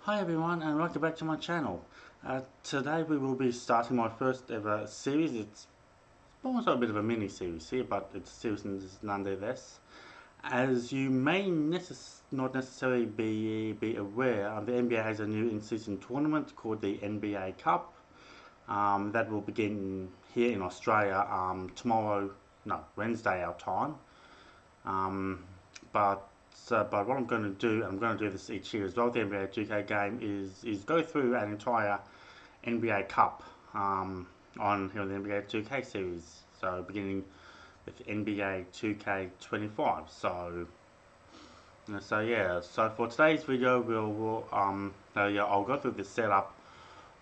Hi everyone and welcome back to my channel. Today we will be starting my first ever series. It's almost a bit of a mini series here, but it's a series nonetheless. As you may not necessarily be aware, the NBA has a new in-season tournament called the NBA Cup. That will begin here in Australia tomorrow, no, Wednesday our time. Um, but but what I'm going to do this each year as well. The NBA 2K game is go through an entire NBA Cup on here on the NBA 2K series. So beginning with NBA 2K25. So yeah. So for today's video, I'll go through the setup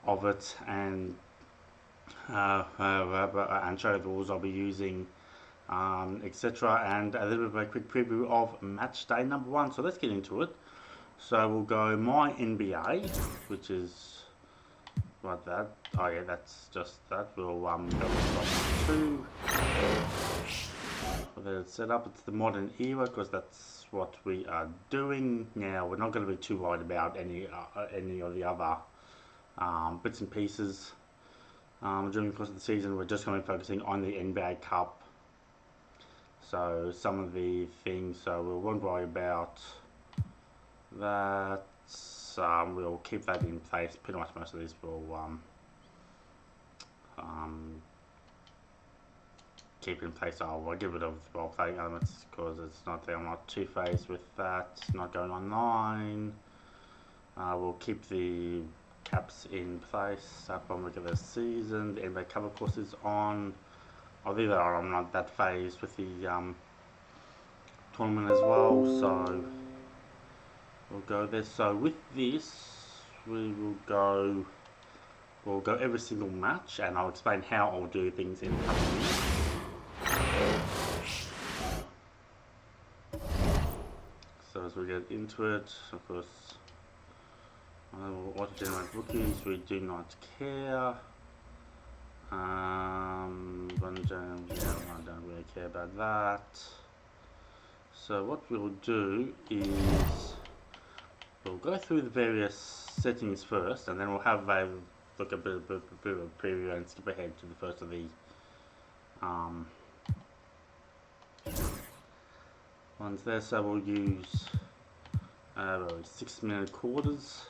of it and show you the rules I'll be using, etc. And a little bit of a quick preview of match day number one. So let's get into it. So we'll go my NBA, which is like that. Oh yeah, that's just that. We'll go with two. For the setup, it's the modern era because that's what we are doing now. We're not going to be too worried about any of the other bits and pieces during the course of the season. We're just going to be focusing on the NBA Cup. So some of the things, so we won't worry about that. We'll keep that in place. Pretty much most of these will keep in place. I'll get rid of the role playing elements because it's not there. I'm not too phased with that. Not going online. We'll keep the caps in place up on regular season. The NBA Cup, of course, is on. Either I'm not that phased with the tournament as well, so we'll go there. So with this, we'll go every single match, and I'll explain how I'll do things in a couple of minutes. So as we get into it, of course, auto generate rookies, we do not care. I don't really care about that. So what we'll do is we'll go through the various settings first, and then we'll have a look a bit of a preview and skip ahead to the first of the ones there. So we'll use 6-minute quarters.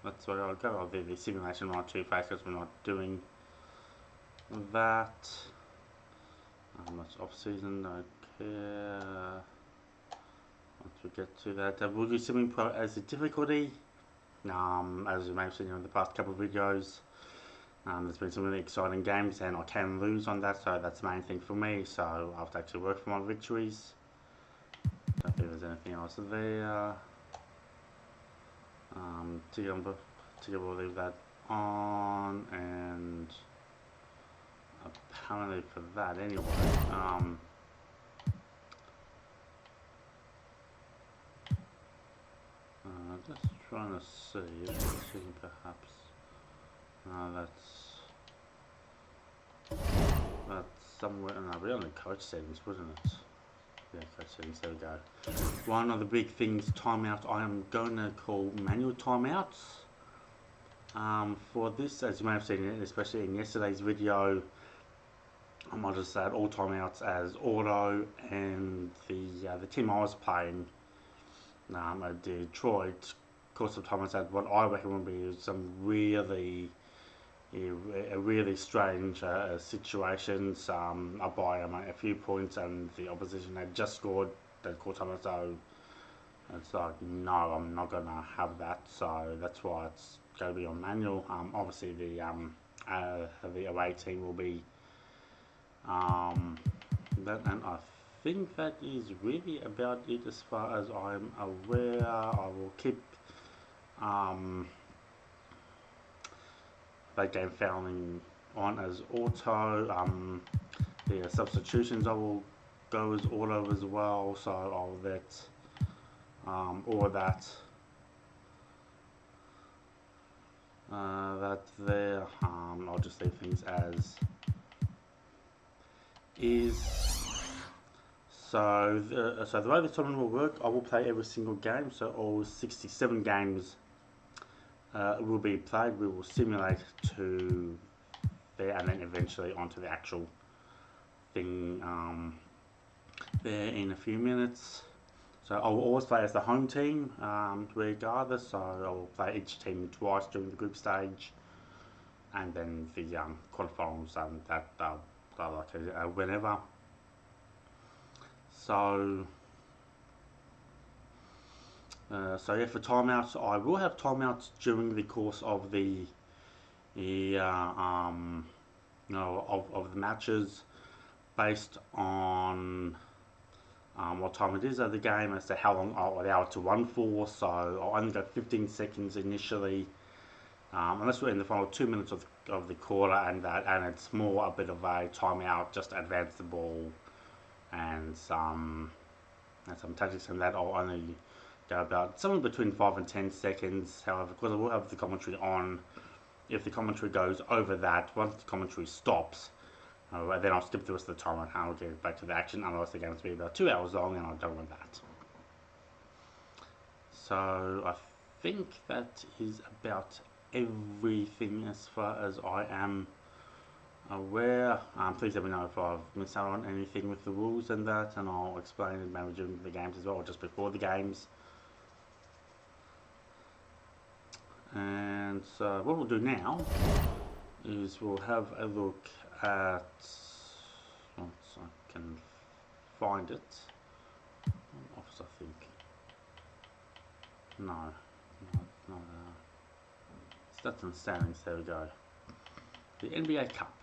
That's where I'll go. I'll do the simulation right too fast because we're not doing that. Much off season, don't care. Once we get to that, we'll use Swimming Pro as a difficulty. As you may have seen in the past couple of videos, there's been some really exciting games and I can lose on that, so that's the main thing for me. So I have to actually work for my victories. Don't think there's anything else there. We'll leave that on, and apparently for that anyway. Just trying to see if it's sitting perhaps. That's somewhere. No, we only coach settings, wasn't it? Yeah, coach settings. There we go. One of the big things, timeouts. I am going to call manual timeouts. For this, as you may have seen, especially in yesterday's video, I just add all timeouts as auto, and the team I was playing at Detroit, of course, the timeouts had what I reckon would be some really strange situations up by a few points, and the opposition had just scored. They called timeout, so it's like, no, I'm not gonna have that. So that's why it's going to be on manual. Obviously, the away team will be that, and I think that is really about it as far as I'm aware. I will keep that game fouling on as auto. The substitutions I will go as auto as well, so I'll let all of that there. I'll just leave things as is. So the way this tournament will work, I will play every single game, so all 67 games will be played. We will simulate to there and then eventually onto the actual thing there in a few minutes. So I will always play as the home team regardless, so I will play each team twice during the group stage and then the quarterfinals and that whenever. So yeah, for timeouts, I will have timeouts during the course of the of the matches based on what time it is of the game as to how long I'll allow it to run for. So I'll only go 15 seconds initially, unless we're in the final 2 minutes of the quarter, and it's more a bit of a timeout, just to advance the ball and some tactics, and that I'll only go about somewhere between 5 and 10 seconds. However, because I will have the commentary on, if the commentary goes over that, once the commentary stops, then I'll skip the rest of the time and I'll get back to the action, otherwise the game's to be about 2 hours long and I don't want that. So I think that is about everything as far as I am aware. Please let me know if I've missed out on anything with the rules and that, and I'll explain it maybe during the games as well, or just before the games. And so what we'll do now is we'll have a look at, once I can find it, office I think, no, stats and standings, there we go, the NBA Cup.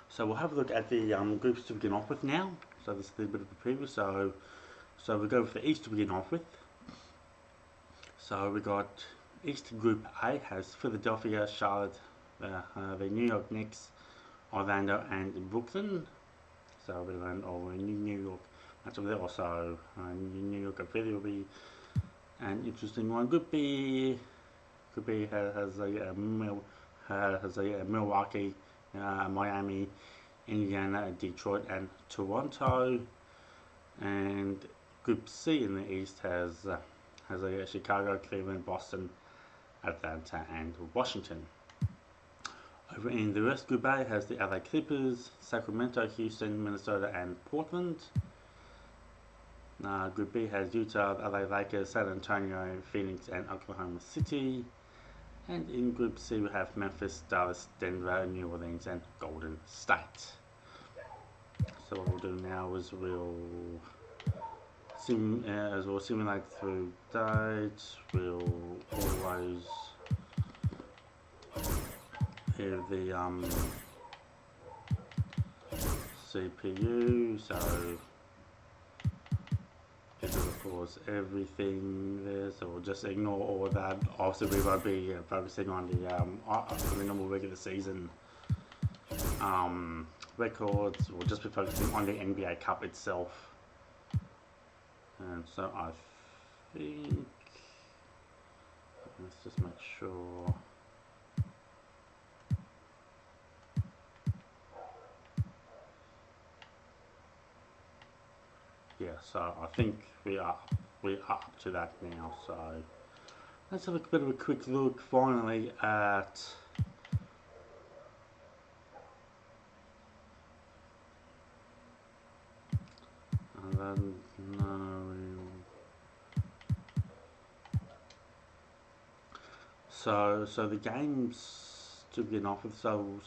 So we'll have a look at the groups to begin off with now. So this is a little bit of a preview. So we'll go for the East to begin off with. So we got East Group A has Philadelphia, Charlotte, the New York Knicks, Orlando, and Brooklyn. So a bit of a New York match over there. Also, New York and Philly will be an interesting one. Group B has a Milwaukee, Miami, Indiana, Detroit, and Toronto. And Group C in the East has Chicago, Cleveland, Boston, Atlanta, and Washington. Over in the West, Group A has the LA Clippers, Sacramento, Houston, Minnesota, and Portland. Group B has Utah, LA Lakers, San Antonio, Phoenix, and Oklahoma City. And in Group C we have Memphis, Dallas, Denver, New Orleans, and Golden State. So what we'll do now is we'll simulate through dates. We'll always have the CPU, so it will pause everything there, so we'll just ignore all of that. Obviously we won't be focusing on the normal regular season records. We'll just be focusing on the NBA Cup itself. And so I think, let's just make sure. Yeah, so I think we are up to that now. So let's have a bit of a quick look finally at So the games to begin off with. And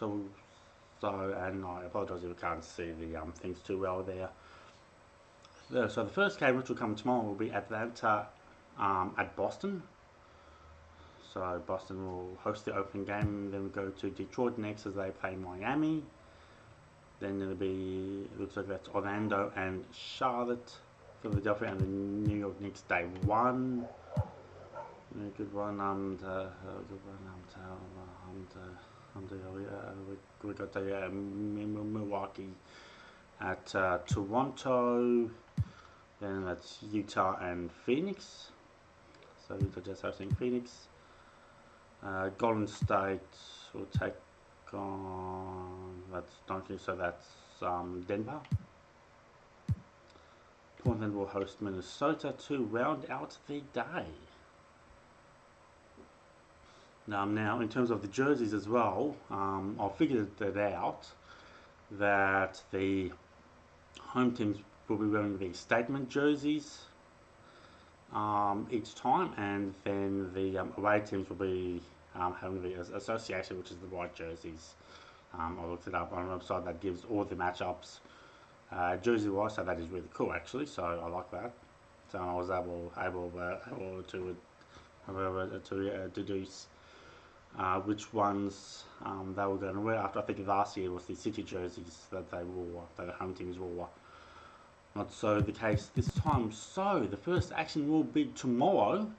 I apologise if you can't see the things too well there. So the first game, which will come tomorrow, will be Atlanta at Boston. So Boston will host the opening game. Then we go to Detroit next as they play Miami. Then it'll be, it looks like that's Orlando and Charlotte, Philadelphia and the New York Knicks day one. Good one. We got the Milwaukee at Toronto. Then that's Utah and Phoenix. So Utah just hosting Phoenix. Golden State will take on, that's Donkey, so that's Denver. Portland will host Minnesota to round out the day. Now, in terms of the jerseys as well, I figured it out that the home teams will be wearing the statement jerseys each time, and then the away teams will be having the association, which is the white jerseys. I looked it up on a website that gives all the matchups jersey-wise, so that is really cool actually. So I like that. So I was able to deduce which ones they were going to wear. After I think last year was the City jerseys that they wore, that the home teams wore. Not so the case this time. So the first action will be tomorrow.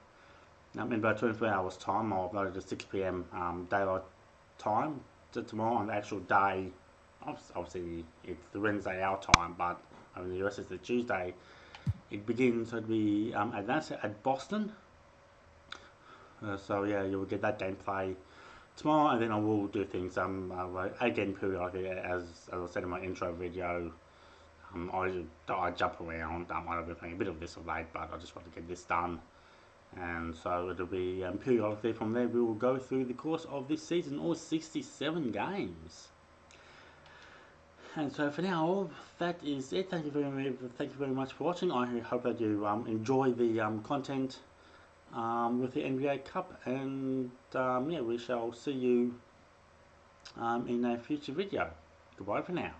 In about 24 hours time. I'll upload it at 6 p.m. Daylight time tomorrow on the actual day. Obviously it's the Wednesday our time, but in the US it's the Tuesday. It begins to be Atlanta at Boston. So yeah, you will get that gameplay tomorrow, and then I will do things again periodically, as I said in my intro video. I jump around. I've been playing a bit of this of late, but I just want to get this done. And so it'll be periodically from there. We will go through the course of this season, all 67 games. And so for now, that is it. Thank you very much for watching. I hope that you enjoy the content with the NBA Cup, and yeah, we shall see you in a future video. Goodbye for now.